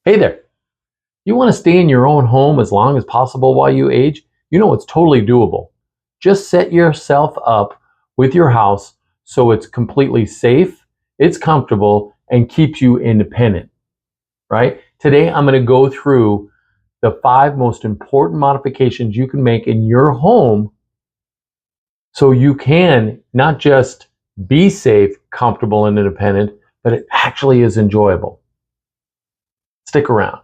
Hey there. You want to stay in your own home as long as possible while you age? You know it's totally doable. Just set yourself up with your house so it's completely safe, it's comfortable, and keeps you independent, right? Today I'm going to go through the 5 most important modifications you can make in your home so you can not just be safe, comfortable, and independent, but it actually is enjoyable. Stick around.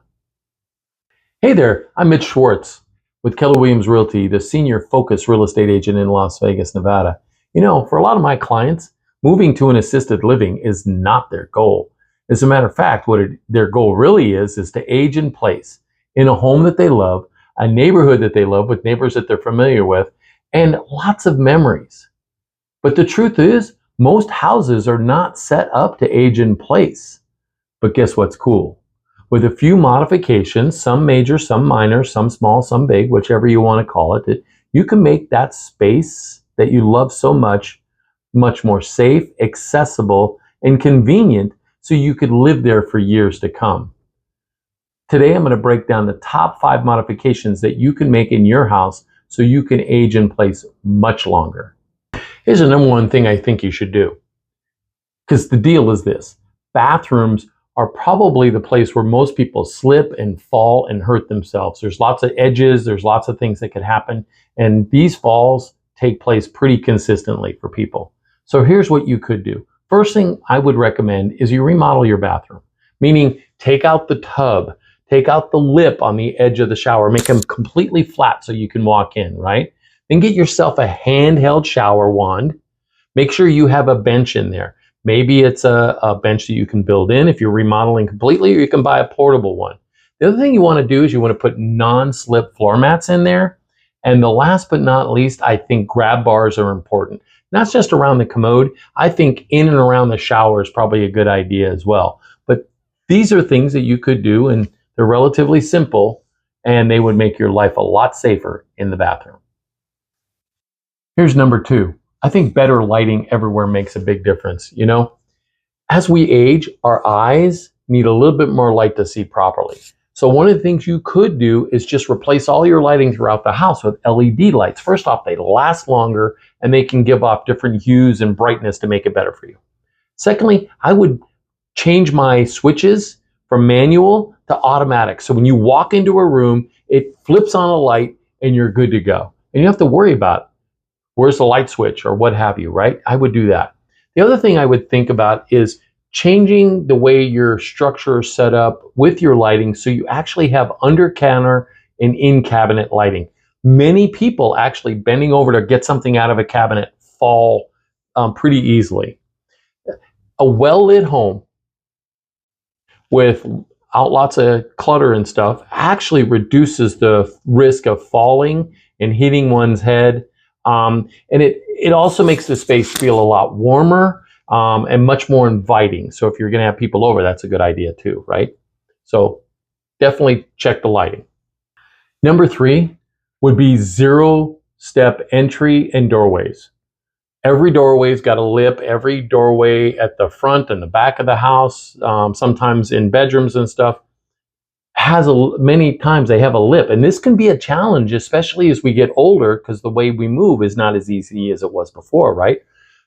Hey there, I'm Mitch Schwartz with Keller Williams Realty, the senior focused real estate agent in Las Vegas, Nevada. You know, for a lot of my clients, moving to an assisted living is not their goal. As a matter of fact, their goal really is to age in place in a home that they love, a neighborhood that they love with neighbors that they're familiar with, and lots of memories. But the truth is, most houses are not set up to age in place. But guess what's cool? With a few modifications, some major, some minor, some small, some big, whichever you want to call it, you can make that space that you love so much, much more safe, accessible, and convenient so you could live there for years to come. Today, I'm going to break down the top 5 modifications that you can make in your house so you can age in place much longer. Here's the number one thing I think you should do. Because the deal is this: bathrooms are probably the place where most people slip and fall and hurt themselves. There's lots of edges, there's lots of things that could happen, and these falls take place pretty consistently for people. So here's what you could do. First thing I would recommend is you remodel your bathroom, meaning take out the tub, take out the lip on the edge of the shower, make them completely flat so you can walk in, right? Then get yourself a handheld shower wand. Make sure you have a bench in there. Maybe it's a bench that you can build in if you're remodeling completely, or you can buy a portable one. The other thing you want to do is you want to put non-slip floor mats in there. And the last but not least, I think grab bars are important. Not just around the commode. I think in and around the shower is probably a good idea as well. But these are things that you could do, and they're relatively simple, and they would make your life a lot safer in the bathroom. Here's number 2. I think better lighting everywhere makes a big difference. You know, as we age, our eyes need a little bit more light to see properly. So one of the things you could do is just replace all your lighting throughout the house with LED lights. First off, they last longer and they can give off different hues and brightness to make it better for you. Secondly, I would change my switches from manual to automatic. So when you walk into a room, it flips on a light and you're good to go. And you don't have to worry about where's the light switch or what have you, right? I would do that. The other thing I would think about is changing the way your structure is set up with your lighting so you actually have under counter and in cabinet lighting. Many people actually bending over to get something out of a cabinet fall pretty easily. A well-lit home without lots of clutter and stuff actually reduces the risk of falling and hitting one's head. And it also makes the space feel a lot warmer and much more inviting. So if you're going to have people over, that's a good idea too, right? So definitely check the lighting. Number 3 would be 0-step entry and doorways. Every doorway's got a lip. Every doorway at the front and the back of the house, sometimes in bedrooms and stuff, many times they have a lip, and this can be a challenge, especially as we get older, because the way we move is not as easy as it was before, right?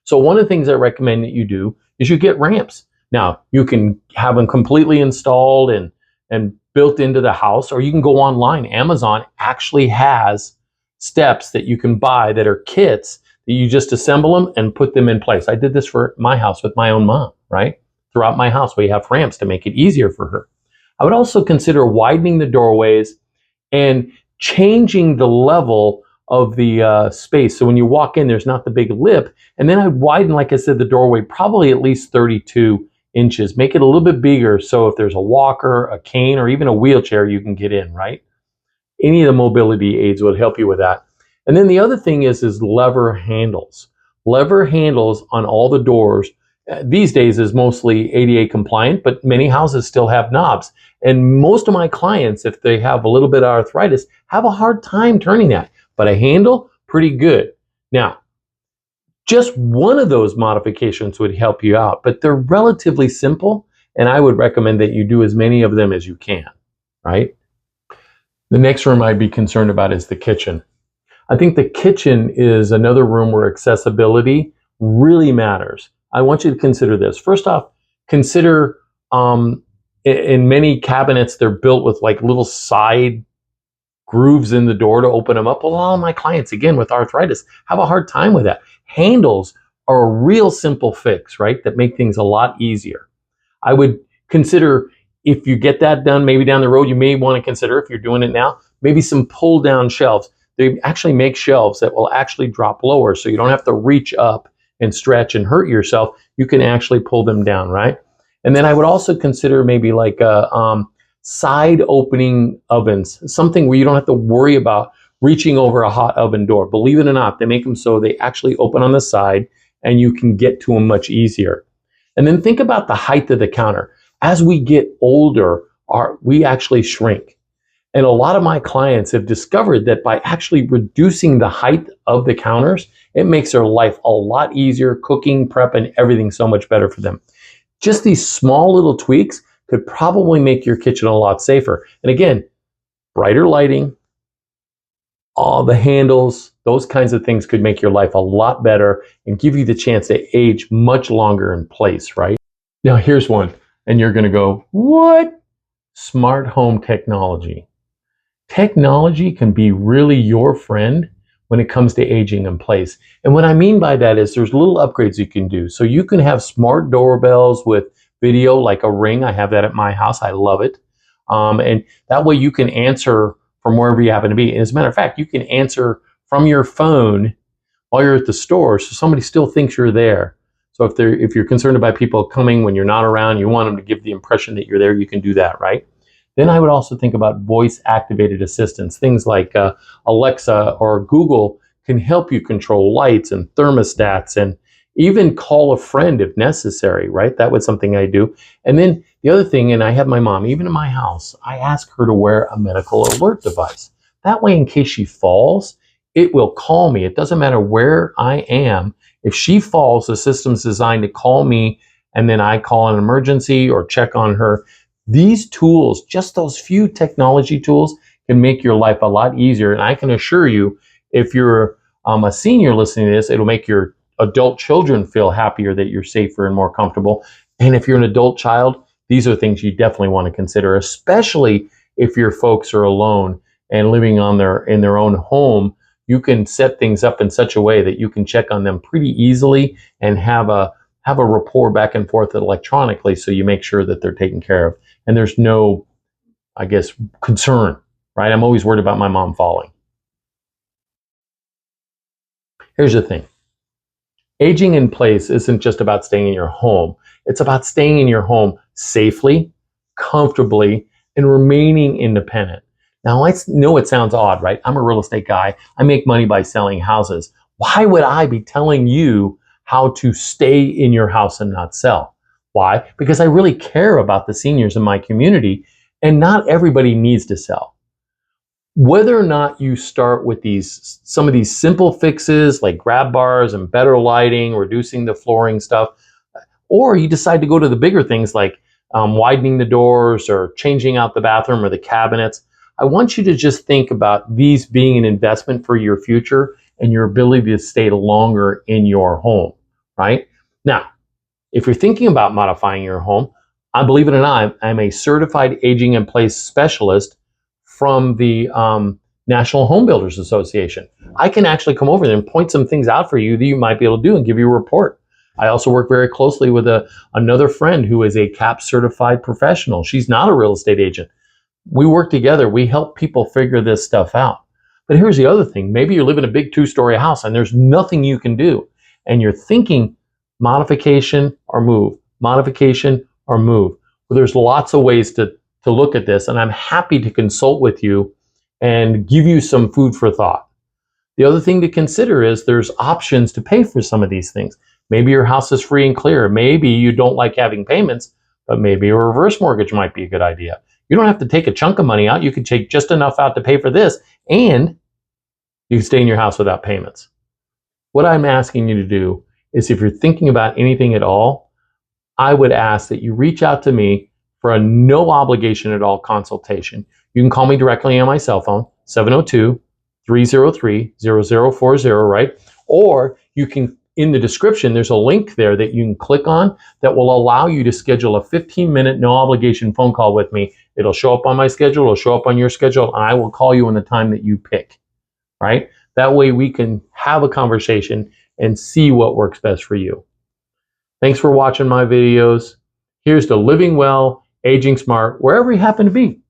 So one of the things I recommend that you do is you get ramps. Now, you can have them completely installed and built into the house, or you can go online. Amazon actually has steps that you can buy that are kits that you just assemble them and put them in place. I did this for my house with my own mom, right? Throughout my house, we have ramps to make it easier for her. I would also consider widening the doorways and changing the level of the space. So when you walk in, there's not the big lip. And then I'd widen, like I said, the doorway probably at least 32 inches. Make it a little bit bigger so if there's a walker, a cane, or even a wheelchair, you can get in, right? Any of the mobility aids would help you with that. And then the other thing is lever handles. Lever handles on all the doors these days is mostly ADA compliant, but many houses still have knobs. And most of my clients, if they have a little bit of arthritis, have a hard time turning that. But a handle, pretty good. Now, just one of those modifications would help you out, but they're relatively simple And I would recommend that you do as many of them as you can, right? The next room I'd be concerned about is the kitchen. I think the kitchen is another room where accessibility really matters. I want you to consider this. First off, consider in many cabinets, they're built with like little side grooves in the door to open them up. Well, all of my clients, again, with arthritis, have a hard time with that. Handles are a real simple fix, right? That make things a lot easier. I would consider, if you get that done, maybe down the road, you may want to consider, if you're doing it now, maybe some pull down shelves. They actually make shelves that will actually drop lower, so you don't have to reach up and stretch and hurt yourself. You can actually pull them down, right? And then I would also consider maybe like a side opening ovens, something where you don't have to worry about reaching over a hot oven door. Believe it or not, they make them so they actually open on the side and you can get to them much easier. And then think about the height of the counter. As we get older, we actually shrink. And a lot of my clients have discovered that by actually reducing the height of the counters, it makes their life a lot easier, cooking, prepping, everything so much better for them. Just these small little tweaks could probably make your kitchen a lot safer. And again, brighter lighting, all the handles, those kinds of things could make your life a lot better and give you the chance to age much longer in place, right? Now here's one, and you're gonna go, what? Smart home technology. Technology can be really your friend when it comes to aging in place. And what I mean by that is there's little upgrades you can do. So you can have smart doorbells with video, like a Ring. I have that at my house. I love it. And that way you can answer from wherever you happen to be. And as a matter of fact, you can answer from your phone while you're at the store, so somebody still thinks you're there. So if you're concerned about people coming when you're not around, you want them to give the impression that you're there, you can do that, right? Then I would also think about voice-activated assistants. Things like Alexa or Google can help you control lights and thermostats and even call a friend if necessary, right? That was something I do. And then the other thing, and I have my mom, even in my house, I ask her to wear a medical alert device. That way, in case she falls, it will call me. It doesn't matter where I am. If she falls, the system's designed to call me, and then I call an emergency or check on her. These tools, just those few technology tools, can make your life a lot easier. And I can assure you, if you're a senior listening to this, it'll make your adult children feel happier that you're safer and more comfortable. And if you're an adult child, these are things you definitely want to consider, especially if your folks are alone and living in their own home. You can set things up in such a way that you can check on them pretty easily and have a rapport back and forth electronically, so you make sure that they're taken care of. And there's no, I guess, concern, right? I'm always worried about my mom falling. Here's the thing. Aging in place isn't just about staying in your home. It's about staying in your home safely, comfortably, and remaining independent. Now, I know it sounds odd, right? I'm a real estate guy. I make money by selling houses. Why would I be telling you how to stay in your house and not sell? Why? Because I really care about the seniors in my community, and not everybody needs to sell. Whether or not you start with some of these simple fixes like grab bars and better lighting, reducing the flooring stuff, or you decide to go to the bigger things like widening the doors or changing out the bathroom or the cabinets, I want you to just think about these being an investment for your future and your ability to stay longer in your home, right? Now, if you're thinking about modifying your home, I believe it or not, I'm a certified aging in place specialist from the National Home Builders Association. I can actually come over there and point some things out for you that you might be able to do and give you a report. I also work very closely with another friend who is a CAP certified professional. She's not a real estate agent. We work together. We help people figure this stuff out. But here's the other thing. Maybe you live in a big 2-story house and there's nothing you can do. And you're thinking modification or move, modification or move. Well, there's lots of ways to look at this, and I'm happy to consult with you and give you some food for thought. The other thing to consider is there's options to pay for some of these things. Maybe your house is free and clear. Maybe you don't like having payments, but maybe a reverse mortgage might be a good idea. You don't have to take a chunk of money out. You can take just enough out to pay for this, and you can stay in your house without payments. What I'm asking you to do is, if you're thinking about anything at all, I would ask that you reach out to me for a no obligation at all consultation. You can call me directly on my cell phone, 702-303-0040, right? Or you can, in the description, there's a link there that you can click on that will allow you to schedule a 15-minute no obligation phone call with me. It'll show up on my schedule, it'll show up on your schedule, and I will call you on the time that you pick, right? That way we can have a conversation and see what works best for you. Thanks for watching my videos. Here's to living well, aging smart, wherever you happen to be.